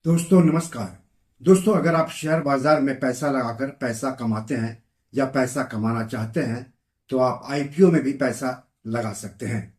दोस्तों नमस्कार। दोस्तों, अगर आप शेयर बाजार में पैसा लगाकर पैसा कमाते हैं या पैसा कमाना चाहते हैं तो आप आईपीओ में भी पैसा लगा सकते हैं।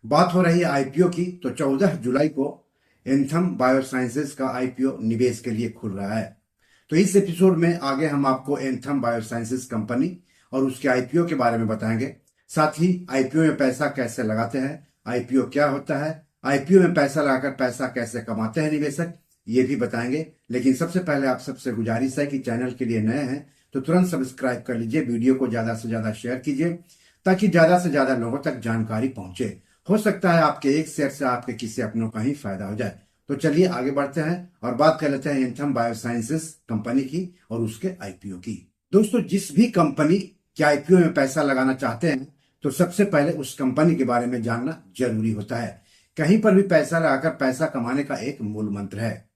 बात हो रही है आईपीओ की, तो 14 जुलाई को एंथम बायोसाइंसेज का आईपीओ निवेश के लिए खुल रहा है। तो इस एपिसोड में आगे हम आपको एंथम बायोसाइंसेज कंपनी और उसके आईपीओ के बारे में बताएंगे। साथ ही आईपीओ में पैसा कैसे लगाते हैं, आईपीओ क्या होता है, आईपीओ में पैसा लगाकर पैसा कैसे कमाते हैं निवेशक, ये भी बताएंगे। लेकिन सबसे पहले आप सबसे गुजारिश है कि चैनल के लिए नए हैं तो तुरंत सब्सक्राइब कर लीजिए, वीडियो को ज्यादा से ज्यादा शेयर कीजिए ताकि ज्यादा से ज्यादा लोगों तक जानकारी पहुंचे। हो सकता है आपके एक शेयर से आपके किसी अपनों का ही फायदा हो जाए। तो चलिए आगे बढ़ते हैं और बात कर लेते हैं एंथम बायोसाइंसेस कंपनी की और उसके आईपीओ की। दोस्तों, जिस भी कंपनी के आईपीओ में पैसा लगाना चाहते हैं तो सबसे पहले उस कंपनी के बारे में जानना जरूरी होता है। कहीं पर भी पैसा लगाकर पैसा कमाने का एक मूल मंत्र है,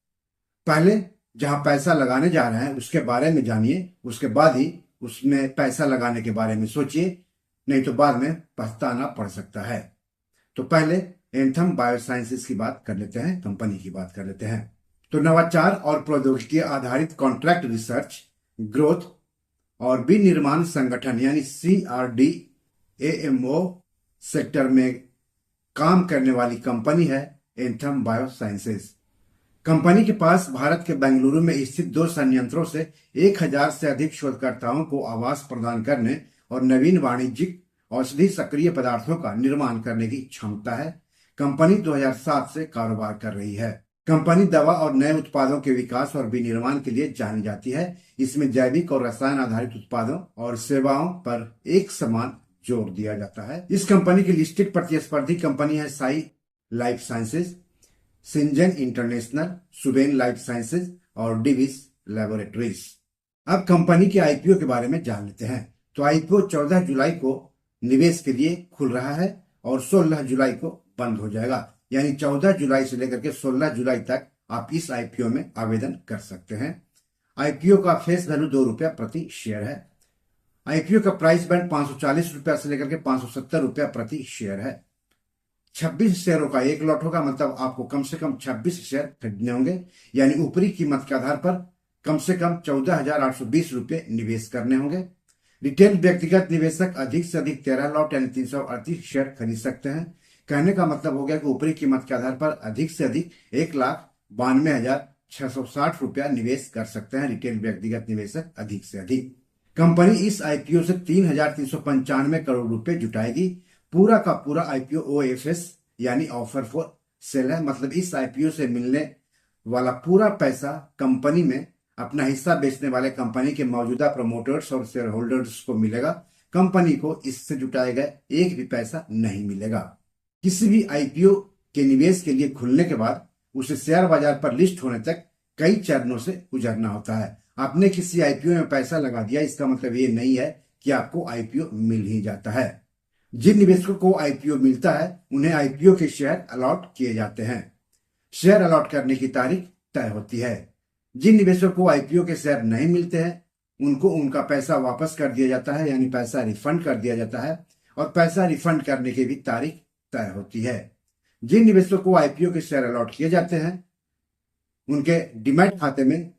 पहले जहां पैसा लगाने जा रहे हैं उसके बारे में जानिए, उसके बाद ही उसमें पैसा लगाने के बारे में सोचिए, नहीं तो बाद में पछताना पड़ सकता है। तो पहले एंथम बायोसाइंसेस की बात कर लेते हैं, कंपनी की बात कर लेते हैं। तो नवाचार और प्रौद्योगिकी आधारित कॉन्ट्रैक्ट रिसर्च, ग्रोथ और विनिर्माण संगठन यानी CRDAMO सेक्टर में काम करने वाली कंपनी है एंथम बायोसाइंसेस। कंपनी के पास भारत के बेंगलुरु में स्थित 2 संयंत्रों से 1000 से अधिक शोधकर्ताओं को आवास प्रदान करने और नवीन वाणिज्यिक औषधि सक्रिय पदार्थों का निर्माण करने की क्षमता है। कंपनी 2007 से कारोबार कर रही है। कंपनी दवा और नए उत्पादों के विकास और विनिर्माण के लिए जानी जाती है। इसमें जैविक और रसायन आधारित उत्पादों और सेवाओं पर एक समान जोर दिया जाता है। इस कंपनी की लिस्टेड प्रतिस्पर्धी कंपनी है Sai life sciences, सिंजन international, सुबेन life sciences और डिविस लैबोरेटरीज। अब कंपनी के आईपीओ के बारे में जान लेते हैं। तो आईपीओ 14 जुलाई को निवेश के लिए खुल रहा है और 16 जुलाई को बंद हो जाएगा। यानी 14 जुलाई से लेकर के 16 जुलाई तक आप इस आईपीओ में आवेदन कर सकते हैं। आईपीओ का फेस वैल्यू ₹2 प्रति शेयर है। आईपीओ का प्राइस बैंड ₹540 से लेकर के ₹570 प्रति शेयर है। 26 शेयरों का एक लॉट होगा, मतलब आपको कम से कम 26 शेयर खरीदने होंगे। यानी ऊपरी कीमत के आधार पर कम से कम ₹14,820 निवेश करने होंगे। रिटेल व्यक्तिगत निवेशक अधिक से अधिक 13 लॉट यानी 338 शेयर खरीद सकते हैं। कहने का मतलब हो गया कि ऊपरी कीमत के आधार पर अधिक से अधिक ₹1,92,660 निवेश कर सकते हैं रिटेल व्यक्तिगत निवेशक अधिक से अधिक। कंपनी इस आईपीओ से ₹3,395 करोड़ जुटाएगी। पूरा का पूरा आईपीओ OFS यानी ऑफर फॉर सेल है, मतलब इस आईपीओ से मिलने वाला पूरा पैसा कंपनी में अपना हिस्सा बेचने वाले कंपनी के मौजूदा प्रमोटर्स और शेयर होल्डर्स को मिलेगा। कंपनी को इससे जुटाए गए एक भी पैसा नहीं मिलेगा। किसी भी आईपीओ के निवेश के लिए खुलने के बाद उसे शेयर बाजार पर लिस्ट होने तक कई चरणों से गुजरना होता है। आपने किसी आईपीओ में पैसा लगा दिया, इसका मतलब ये नहीं है कि आपको आईपीओ मिल ही जाता है। जिन निवेशकों को आईपीओ मिलता है उन्हें आईपीओ के शेयर अलॉट किए जाते हैं। शेयर अलॉट करने की तारीख तय होती है। जिन निवेशकों को आईपीओ के शेयर नहीं मिलते हैं उनको उनका पैसा वापस कर दिया जाता है, यानी पैसा रिफंड कर दिया जाता है और पैसा रिफंड करने की भी तारीख तय होती है। जिन निवेशकों को आईपीओ के शेयर अलॉट किए जाते हैं उनके डीमैट खाते में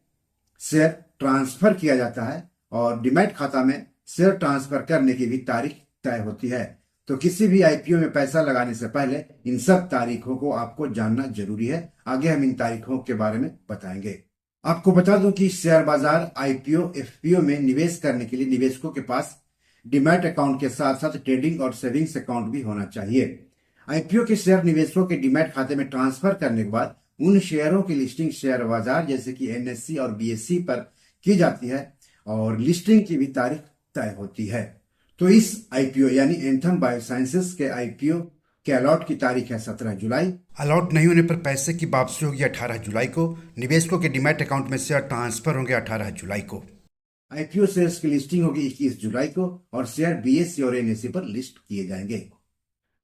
शेयर ट्रांसफर किया जाता है और डीमैट खाता में शेयर ट्रांसफर करने की भी तारीख तय होती है। तो किसी भी आईपीओ में पैसा लगाने से पहले इन सब तारीखों को आपको जानना जरूरी है। आगे हम इन तारीखों के बारे में बताएंगे। आपको बता दूं कि शेयर बाजार आईपीओ एफपीओ में निवेश करने के लिए निवेशकों के पास डीमैट अकाउंट के साथ साथ ट्रेडिंग और सेविंग्स अकाउंट भी होना चाहिए। आईपीओ के शेयर निवेशकों के डीमैट खाते में ट्रांसफर करने के बाद उन शेयरों की लिस्टिंग शेयर बाजार जैसे कि NSE और BSE पर की जाती है और लिस्टिंग की भी तारीख तय होती है। तो इस आईपीओ यानी एंथम बायोसाइंसेस के आईपीओ के अलॉट की तारीख है 17 जुलाई। अलॉट नहीं होने पर पैसे की वापसी होगी 18 जुलाई को। निवेशकों के डीमैट अकाउंट में शेयर ट्रांसफर होंगे 18 जुलाई को। आईपीओ शेयर्स की लिस्टिंग होगी 21 जुलाई को और शेयर BSE और NSE पर लिस्ट किए जाएंगे।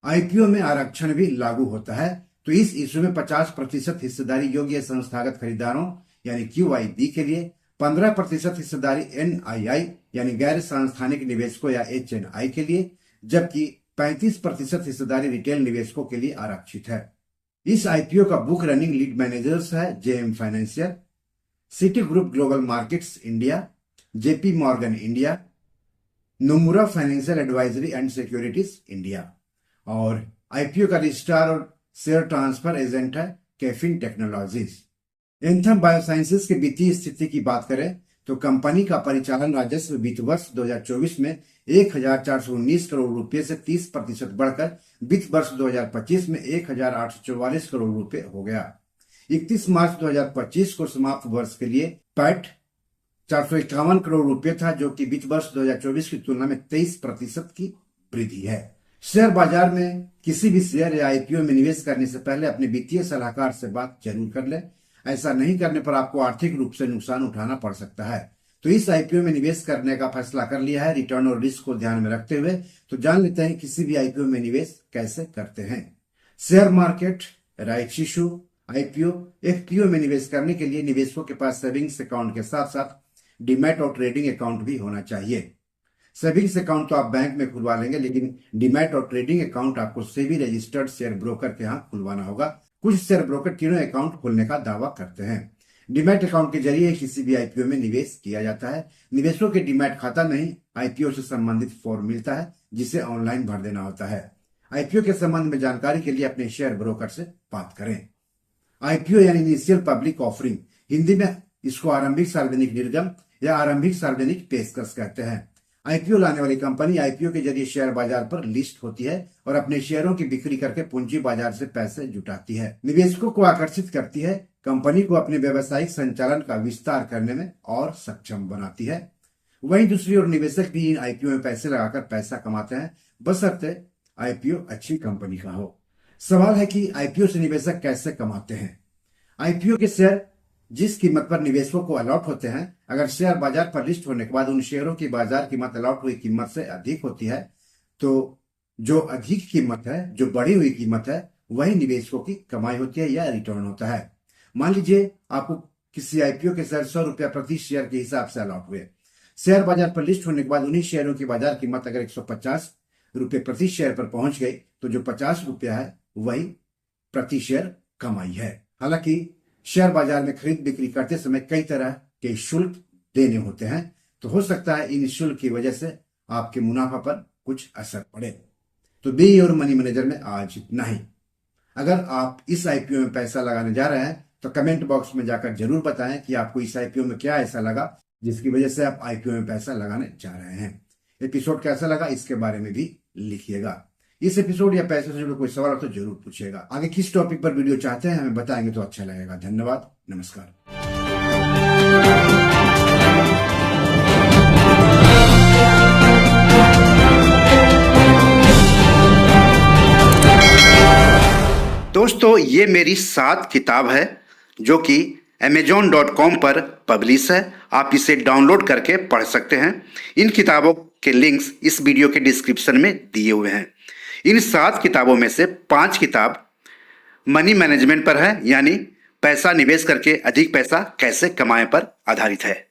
आईपीओ में आरक्षण भी लागू होता है। तो इस इशू में 50% हिस्सेदारी योग्य संस्थागत खरीदारों यानी QIB के लिए, 15% हिस्सेदारी NII यानी गैर सांस्थानिक निवेशकों या HNI के लिए, जबकि 35% हिस्सेदारी रिटेल निवेशकों के लिए आरक्षित है। इस आईपीओ का बुक रनिंग लीड मैनेजर्स है JM financial, city group global markets India, JP Morgan India, Nomura financial advisory and securities India. और आईपीओ का रजिस्ट्रार और शेयर ट्रांसफर एजेंट है कैफिन टेक्नोलॉजीज। एंथम बायोसाइंसेज के वित्तीय स्थिति की बात करें तो कंपनी का परिचालन राजस्व वित्त वर्ष 2024 में 1,419 करोड़ रुपए से 30% बढ़कर वित्त वर्ष 2025 में 1,844 करोड़ रुपए हो गया। 31 मार्च 2025 को समाप्त वर्ष के लिए पैट 451 करोड़ रुपए था, जो कि वित्त वर्ष 2024 की तुलना में 23% की वृद्धि है। शेयर बाजार में किसी भी शेयर या आईपीओ में निवेश करने से पहले अपने वित्तीय सलाहकार से बात जरूर कर लें। ऐसा नहीं करने पर आपको आर्थिक रूप से नुकसान उठाना पड़ सकता है। तो इस आईपीओ में निवेश करने का फैसला कर लिया है रिटर्न और रिस्क को ध्यान में रखते हुए। तो जान लेते हैं किसी भी आईपीओ में निवेश कैसे करते हैं। Share market, rights issue, IPO, FPO में निवेश करने के लिए निवेशकों के पास सेविंग्स अकाउंट के साथ साथ डीमैट और ट्रेडिंग अकाउंट भी होना चाहिए। सेविंग्स अकाउंट तो आप बैंक में खुलवा लेंगे, लेकिन डीमैट और ट्रेडिंग अकाउंट आपको सेबी रजिस्टर्ड शेयर ब्रोकर के यहाँ खुलवाना होगा। कुछ शेयर ब्रोकर तीनों अकाउंट खोलने का दावा करते हैं। डीमैट अकाउंट के जरिए किसी भी आईपीओ में निवेश किया जाता है। निवेशकों के डीमैट खाता नहीं, आईपीओ से संबंधित फॉर्म मिलता है जिसे ऑनलाइन भर देना होता है। आईपीओ के संबंध में जानकारी के लिए अपने शेयर ब्रोकर से बात करें। आईपीओ यानी इनिशियल पब्लिक ऑफरिंग, हिंदी में इसको आरंभिक सार्वजनिक निर्गम या आरंभिक सार्वजनिक पेशकश कहते हैं। आईपीओ लाने वाली कंपनी आईपीओ के जरिए शेयर बाजार पर लिस्ट होती है और अपने शेयरों की बिक्री करके पूंजी बाजार से पैसे जुटाती है, निवेशकों को आकर्षित करती है, कंपनी को अपने व्यावसायिक संचालन का विस्तार करने में और सक्षम बनाती है। वहीं दूसरी ओर निवेशक भी इन आईपीओ में पैसे लगाकर पैसा कमाते हैं, बशर्ते आईपीओ अच्छी कंपनी का हो। सवाल है कि आईपीओ से निवेशक कैसे कमाते हैं। आईपीओ के शेयर जिस कीमत पर निवेशकों को अलॉट होते हैं, अगर शेयर बाजार पर लिस्ट होने के बाद उन शेयरों की बाजार कीमत अलॉट हुई कीमत से अधिक होती है, तो जो अधिक कीमत है, जो बढ़ी हुई कीमत है, वही निवेशकों की कमाई होती है या रिटर्न होता है। मान लीजिए आपको किसी आईपीओ के शेयर 100 रुपया प्रति शेयर के हिसाब से अलॉट हुए। शेयर बाजार पर लिस्ट होने के बाद उन्हीं शेयरों की बाजार कीमत अगर 150 रुपये प्रति शेयर पर पहुंच गई, तो जो 50 रुपया है वही प्रति शेयर कमाई है। हालांकि शेयर बाजार में खरीद बिक्री करते समय कई तरह के शुल्क देने होते हैं, तो हो सकता है इन शुल्क की वजह से आपके मुनाफा पर कुछ असर पड़े। तो बी योर मनी मैनेजर में आज इतना ही। अगर आप इस आईपीओ में पैसा लगाने जा रहे हैं तो कमेंट बॉक्स में जाकर जरूर बताएं कि आपको इस आईपीओ में क्या ऐसा लगा जिसकी वजह से आप आईपीओ में पैसा लगाने जा रहे हैं। एपिसोड कैसा लगा इसके बारे में भी लिखिएगा। इस एपिसोड या पैसे से जुड़े कोई सवाल हो तो जरूर पूछिएगा। आगे किस टॉपिक पर वीडियो चाहते हैं हमें बताएंगे तो अच्छा लगेगा। धन्यवाद, नमस्कार। दोस्तों, ये मेरी 7 किताब है जो कि amazon.com पर पब्लिश है। आप इसे डाउनलोड करके पढ़ सकते हैं। इन किताबों के लिंक्स इस वीडियो के डिस्क्रिप्शन में दिए हुए हैं। इन 7 किताबों में से 5 किताब मनी मैनेजमेंट पर है, यानी पैसा निवेश करके अधिक पैसा कैसे कमाएं पर आधारित है।